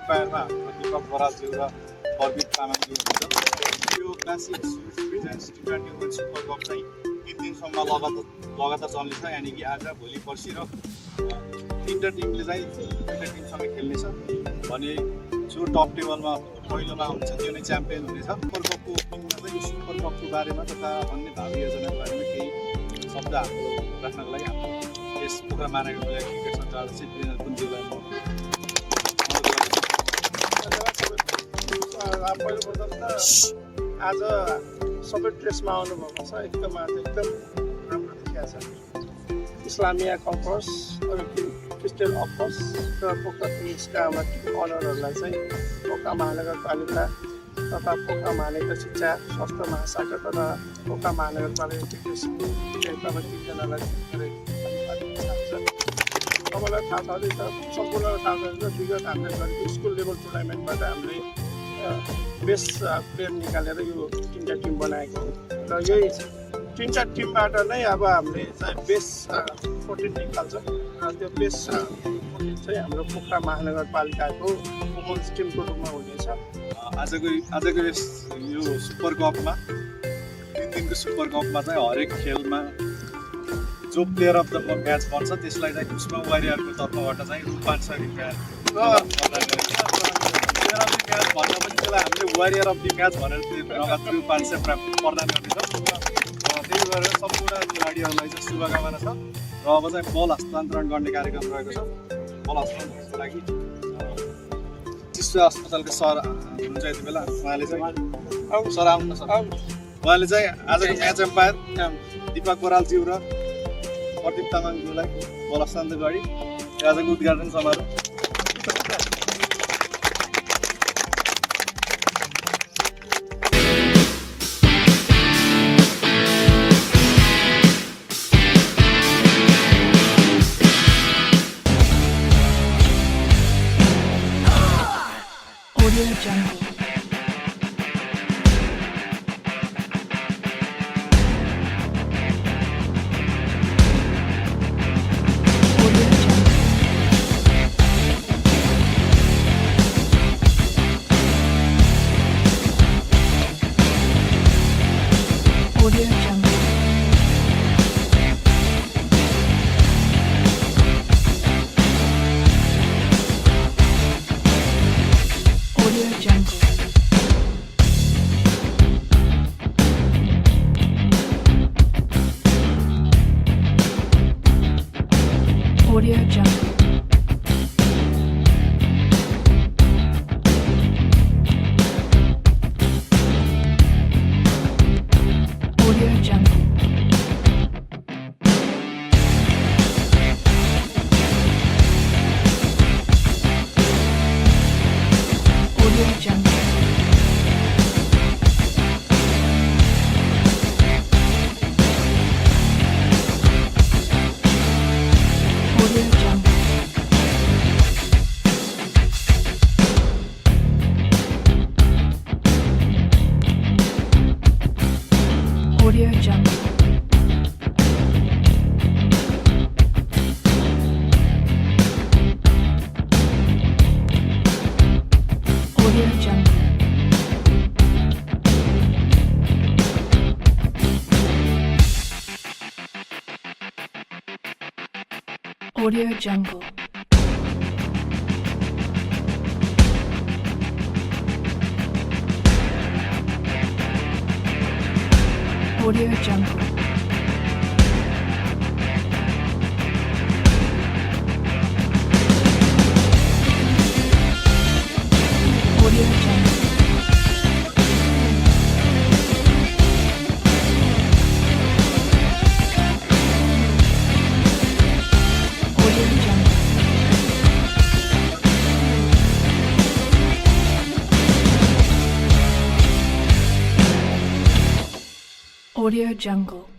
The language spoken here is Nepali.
एम्पायरमा हाम्रो दीपक बरालज्यू र प्रदीप तामाङज्यू हुनुहुन्छ। यो क्लासिक डिजाइन टी20 वुमेन सुपर कप चाहिँ 3 दिनसम्म लगातार चल्नेछ, यानि कि आज भोलि पर्सि र तिनवटा टिमले चाहिँ दुईवटा टिमसँग खेल्नेछ भने जो टप टेबलमा पहिलोमा हुन्छ त्यो नै च्याम्पियन हुनेछ। सुपर कपको ओपनिङमा चाहिँ यो सुपर कपको बारेमा तथा अन्य भावी योजनाको बारेमा केही शब्द हाम्रो राख्नको लागि हाम्रो यस पोखरा महानगरपालिका क्रिकेट सञ्चालक श्री वीरेन्द्र पुन्ज्यूलाई म पहिलोप्रथम त आज सबै ड्रेसमा आउनुभएको छ, एकदम आज एकदम राम्रो देखिएको छ। इस्लामिया कम्पस क्रिस्टल अफर्स र पोखरा फिनिक्सका हाम्रा टिम अनरहरूलाई चाहिँ पोखरा महानगरपालिका तथा पोखरा महानगर शिक्षा स्वास्थ्य महाशाखा तथा पोखरा महानगरपालिका क्रिकेट तिनजनालाई तपाईँलाई थाहा छँदैछ, सम्पूर्णलाई थाहा छँदैछ। विगत हामीले गरेको स्कुल लेभल टुर्नामेन्टबाट हामीले बेस्ट प्लेयर निकालेर यो 3टा टिम बनाएको र यही 3टा टिमबाट नै अब हामीले चाहिँ बेस्ट 14 निकाल्छ र त्यो बेस्ट 14 चाहिँ हाम्रो पोखरा महानगरपालिकाको वुमेन्स टिमको रूपमा हुनेछ। आजको यो सुपर कपमा 3 दिनको सुपर कपमा चाहिँ हरेक खेलमा जो प्लेयर अफ द म्याच बन्छ त्यसलाई चाहिँ पुष्पा वारियरको तर्फबाट चाहिँ रु 500 रुपियाँ प्लेयर अफ द म्याच भन्दा पनि त्यसलाई हामीले वारियर अफ द म्याच भनेर त्यो नगद रु 500 प्रदान गर्नेछौँ। त्यही भएर सम्पूर्ण खेलाडीहरूलाई चाहिँ शुभकामना छ र अब चाहिँ बल हस्तान्तरण गर्ने कार्यक्रम रहेको छ। बल हस्तान्तरणको लागि शिशु अस्पतालका सर हुनुहुन्छ यति बेला, उहाँले चाहिँ सर आउनु सर उहाँले चाहिँ आजको म्याच एम्पायर दीपक बरालज्यू र प्रदीप तामाङज्यूलाई बल हस्तान्तरण गरी आजको उद्घाटन समारोह Audio Jungle. Audio Jungle. Audio Jungle. Audio Jungle. Audio Jungle. Audio Jungle. Audio Jungle. Audio Jungle. Audio Jungle. Audio Jungle. Audio Jungle.